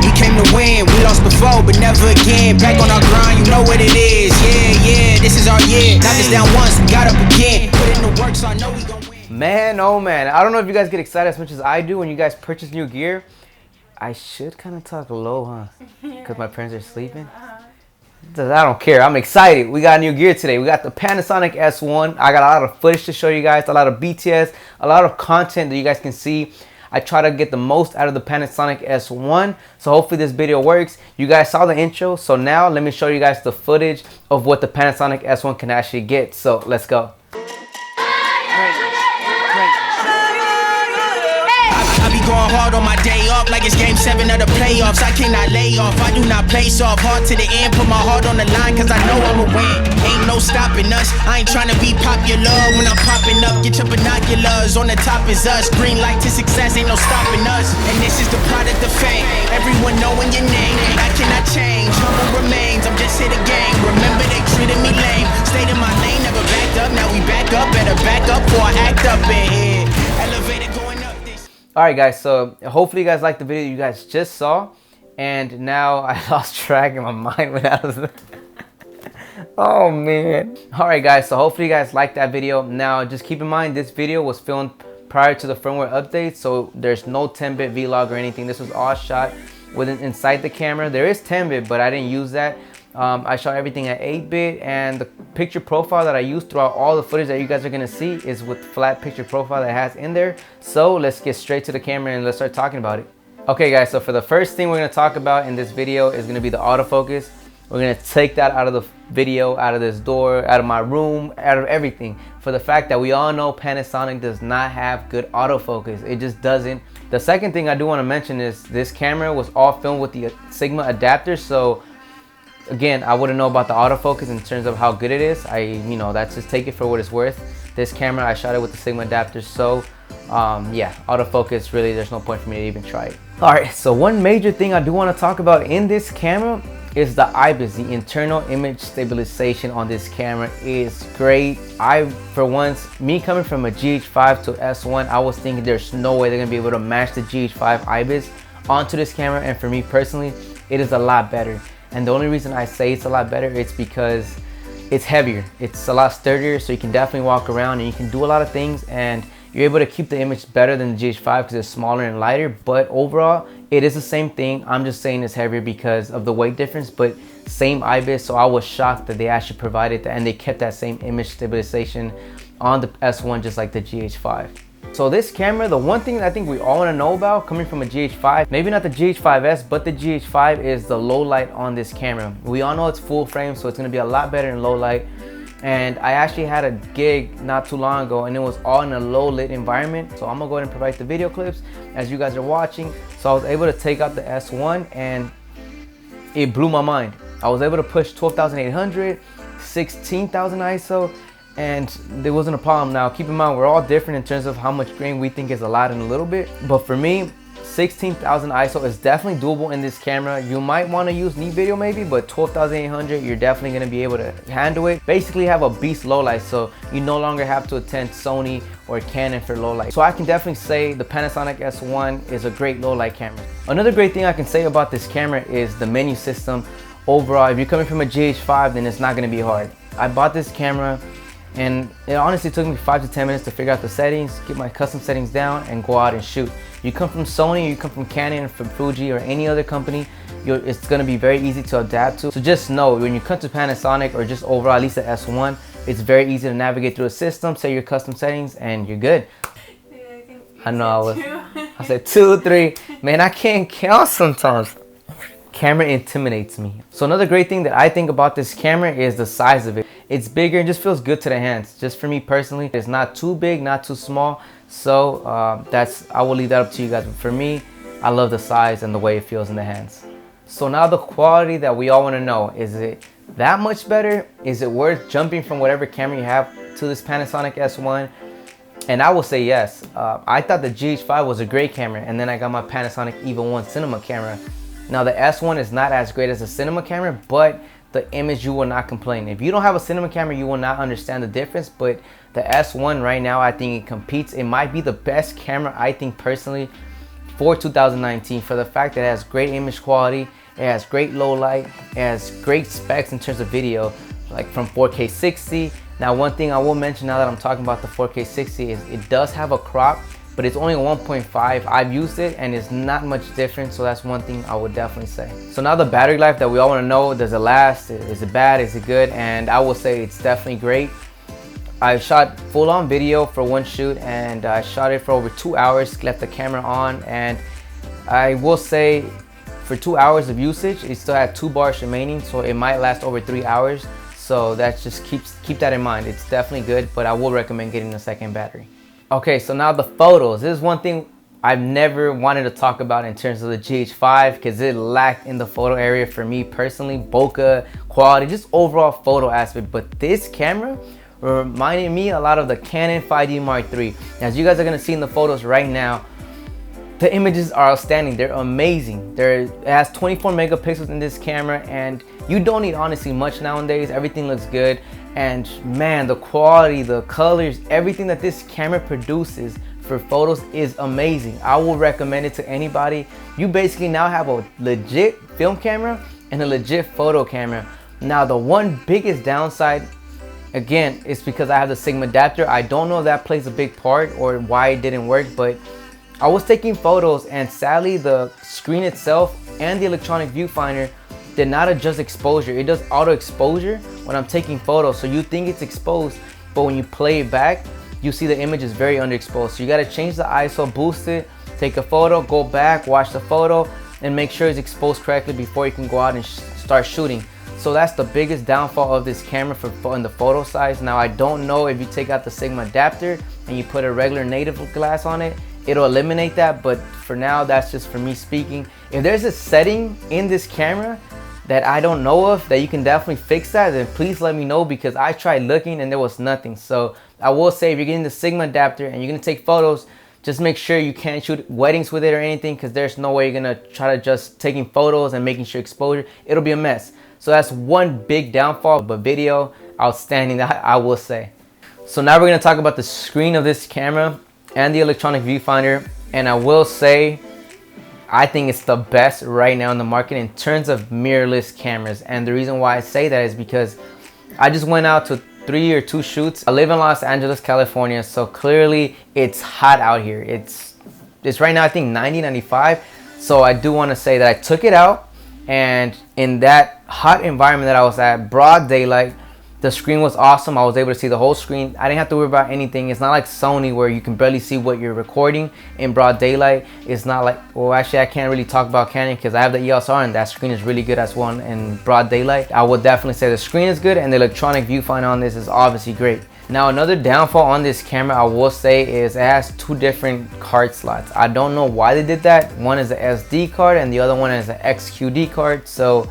We came to win, we lost before, but never again. Back on our grind, you know what it is. Yeah, this is our year. Knocked us down once, we got up again. Put in the work, so I know we gon' win. Man, oh man, I don't know if you guys get excited as much as I do when you guys purchase new gear. I should kind of talk low, huh? Because my parents are sleeping. I don't care. I'm excited. We got new gear today. We got the Panasonic S1. I got a lot of footage to show you guys, a lot of BTS, a lot of content that you guys can see. I try to get the most out of the Panasonic S1. So hopefully this video works. You guys saw the intro. So now let me show you guys the footage of what the Panasonic S1 can actually get. So let's go. I be going hard on my day off like it's game 7 of the playoffs. I cannot lay off, I do not play soft. Hard to the end, put my heart on the line cause I know I'ma win. Ain't no stopping us, I ain't trying to be popular. When I'm popping up, get your binoculars. On the top is us, green light to success, ain't no stopping us. And this is the product of fame, everyone knowing your name. I cannot change, humble remains, I'm just here to game. Remember they treated me lame, stayed in my lane, never backed up. Now we back up, better back up before I act up in here. Elevator going up. Alright guys, so hopefully you guys liked the video you guys just saw. And now I lost track and my mind went out of the... Oh man. Alright guys, so hopefully you guys liked that video. Now just keep in mind this video was filmed prior to the firmware update. So there's no 10-bit vlog or anything. This was all shot within inside the camera. There is 10-bit, but I didn't use that. I shot everything at 8-bit, and the picture profile that I used throughout all the footage that you guys are gonna see is with flat picture profile that it has in there. So let's get straight to the camera and let's start talking about it. Okay guys, so for the first thing we're gonna talk about in this video is gonna be the autofocus. We're gonna take that out of the video, out of this door, out of my room, out of everything. For the fact that we all know Panasonic does not have good autofocus. It just doesn't. The second thing I do wanna mention is this camera was all filmed with the Sigma adapter. So again, I wouldn't know about the autofocus in terms of how good it is. That's just take it for what it's worth. This camera, I shot it with the Sigma adapter. So yeah, autofocus, really, there's no point for me to even try it. All right, so one major thing I do want to talk about in this camera is the IBIS. The internal image stabilization on this camera is great. For once, me coming from a GH5 to S1, I was thinking there's no way they're gonna be able to match the GH5 IBIS onto this camera. And for me personally, it is a lot better. And the only reason I say it's a lot better is because it's heavier. It's a lot sturdier, so you can definitely walk around and you can do a lot of things, and you're able to keep the image better than the GH5 because it's smaller and lighter. But overall, it is the same thing. I'm just saying it's heavier because of the weight difference, but same IBIS. So I was shocked that they actually provided that and they kept that same image stabilization on the S1 just like the GH5. So this camera, the one thing that I think we all want to know about coming from a GH5, maybe not the GH5S, but the GH5, is the low light on this camera. We all know it's full frame, so it's going to be a lot better in low light. And I actually had a gig not too long ago and it was all in a low lit environment. So I'm gonna go ahead and provide the video clips as you guys are watching. So I was able to take out the S1 and it blew my mind. I was able to push 12,800, 16,000 ISO, and there wasn't a problem. Now keep in mind, we're all different in terms of how much grain we think is a lot in a little bit, but for me, 16,000 ISO is definitely doable in this camera. You might want to use neat video maybe, but 12,800, you're definitely going to be able to handle it. Basically have a beast low light, so you no longer have to attend Sony or Canon for low light. So I can definitely say the Panasonic S1 is a great low light camera. Another great thing I can say about this camera is the menu system. Overall, if you're coming from a GH5, then it's not going to be hard. I bought this camera and it honestly took me 5 to 10 minutes to figure out the settings, get my custom settings down, and go out and shoot. You come from Sony, you come from Canon, from Fuji, or any other company, it's going to be very easy to adapt to. So just know, when you come to Panasonic, or just overall, at least the S1, it's very easy to navigate through the system, set your custom settings, and you're good. I know I said 2, 3. Man, I can't count sometimes. Camera intimidates me. So another great thing that I think about this camera is the size of it. It's bigger and just feels good to the hands. Just for me personally, it's not too big, not too small. So I will leave that up to you guys. But for me, I love the size and the way it feels in the hands. So now the quality that we all want to know, is it that much better? Is it worth jumping from whatever camera you have to this Panasonic S1? And I will say yes. I thought the GH5 was a great camera, and then I got my Panasonic EVO 1 cinema camera. Now the S1 is not as great as a cinema camera, but the image, you will not complain. If you don't have a cinema camera, you will not understand the difference, but the S1 right now, I think it competes. It might be the best camera, I think personally, for 2019 for the fact that it has great image quality, it has great low light, it has great specs in terms of video, like from 4K 60. Now one thing I will mention now that I'm talking about the 4K 60 is it does have a crop, but it's only 1.5. I've used it and it's not much different, so that's one thing I would definitely say. So now the battery life that we all want to know, does it last? Is it bad? Is it good? And I will say it's definitely great. I shot full-on video for one shoot and I shot it for over 2 hours, left the camera on, and I will say for 2 hours of usage, it still had 2 bars remaining, so it might last over 3 hours. So that's just keep that in mind. It's definitely good, but I will recommend getting a second battery. Okay, so now the photos. This is one thing I've never wanted to talk about in terms of the GH5 because it lacked in the photo area for me personally, bokeh, quality, just overall photo aspect. But this camera reminded me a lot of the Canon 5D Mark III. As you guys are gonna see in the photos right now, the images are outstanding. They're amazing. It has 24 megapixels in this camera, and you don't need honestly much nowadays. Everything looks good, and man, the quality, the colors, everything that this camera produces for photos is amazing. I will recommend it to anybody. You basically now have a legit film camera and a legit photo camera. Now the one biggest downside, again, is because I have the Sigma adapter. I don't know if that plays a big part or why it didn't work, but I was taking photos and sadly the screen itself and the electronic viewfinder did not adjust exposure. It does auto exposure when I'm taking photos, so you think it's exposed, but when you play it back, you see the image is very underexposed. So you gotta change the ISO, boost it, take a photo, go back, watch the photo, and make sure it's exposed correctly before you can go out and start shooting. So that's the biggest downfall of this camera in the photo size. Now I don't know if you take out the Sigma adapter and you put a regular native glass on it, it'll eliminate that, but for now, that's just for me speaking. If there's a setting in this camera that I don't know of that you can definitely fix that, then please let me know, because I tried looking and there was nothing. So I will say, if you're getting the Sigma adapter and you're gonna take photos, just make sure you can't shoot weddings with it or anything, because there's no way you're gonna try to just taking photos and making sure exposure, it'll be a mess. So that's one big downfall, but video, outstanding, I will say. So now we're gonna talk about the screen of this camera and the electronic viewfinder, and I will say I think it's the best right now in the market in terms of mirrorless cameras. And the reason why I say that is because I just went out to 3 or 2 shoots. I live in Los Angeles, California, so clearly it's hot out here. It's right now I think 90, 95. So I do want to say that I took it out, and in that hot environment that I was at, broad daylight, the screen was awesome. I was able to see the whole screen. I didn't have to worry about anything. It's not like Sony where you can barely see what you're recording in broad daylight. It's not like, well, actually I can't really talk about Canon because I have the EOS R and that screen is really good as well in broad daylight. I would definitely say the screen is good and the electronic viewfinder on this is obviously great. Now another downfall on this camera I will say is it has 2 different card slots. I don't know why they did that. One is the SD card and the other one is the XQD card. So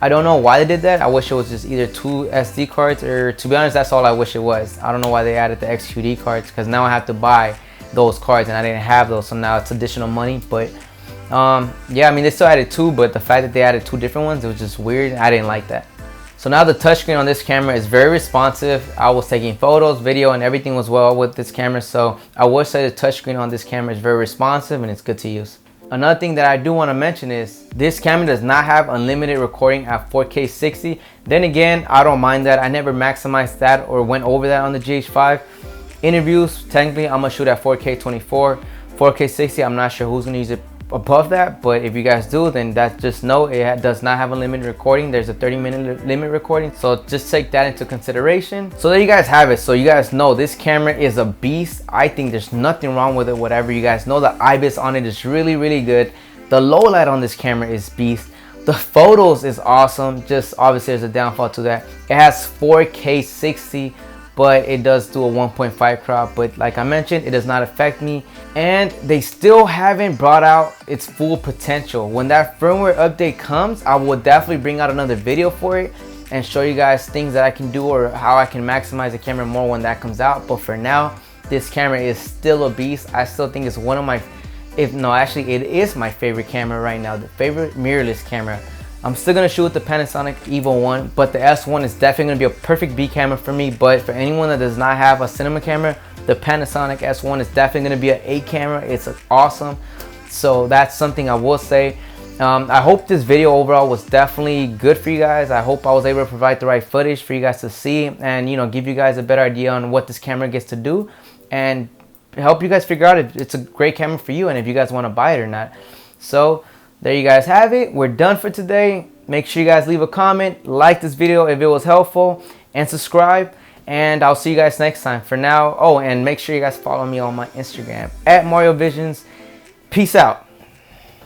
I don't know why they did that. I wish it was just either 2 SD cards, or to be honest, that's all I wish it was. I don't know why they added the XQD cards, because now I have to buy those cards and I didn't have those, so now it's additional money. But yeah, I mean, they still added 2, but the fact that they added 2 different ones, it was just weird. I didn't like that. So now the touchscreen on this camera is very responsive. I was taking photos, video, and everything was well with this camera, so I would say the touchscreen on this camera is very responsive and it's good to use. Another thing that I do want to mention is this camera does not have unlimited recording at 4K 60. Then again, I don't mind that. I never maximized that or went over that on the GH5. Interviews, technically I'm gonna shoot at 4K 24. 4K 60, I'm not sure who's gonna use it above that, but if you guys do, then that just know it does not have a limited recording. There's a 30-minute limit recording, so just take that into consideration. So there you guys have it. So you guys know this camera is a beast. I think there's nothing wrong with it. Whatever, you guys know the IBIS on it is really, really good. The low light on this camera is beast. The photos is awesome. Just obviously there's a downfall to that. It has 4K 60, but it does do a 1.5 crop, but like I mentioned, it does not affect me, and they still haven't brought out its full potential. When that firmware update comes, I will definitely bring out another video for it and show you guys things that I can do or how I can maximize the camera more when that comes out. But for now, this camera is still a beast. I still think it's one of my, actually it is my favorite camera right now, the favorite mirrorless camera. I'm still gonna shoot with the Panasonic Evo 1, but the S1 is definitely gonna be a perfect B camera for me. But for anyone that does not have a cinema camera, the Panasonic S1 is definitely gonna be an A camera. It's awesome. So that's something I will say. I hope this video overall was definitely good for you guys. I hope I was able to provide the right footage for you guys to see, and, you know, give you guys a better idea on what this camera gets to do, and help you guys figure out if it's a great camera for you and if you guys want to buy it or not. So there you guys have it. We're done for today. Make sure you guys leave a comment, like this video if it was helpful, and subscribe. And I'll see you guys next time. For now, oh, and make sure you guys follow me on my Instagram at Mario Visions. Peace out.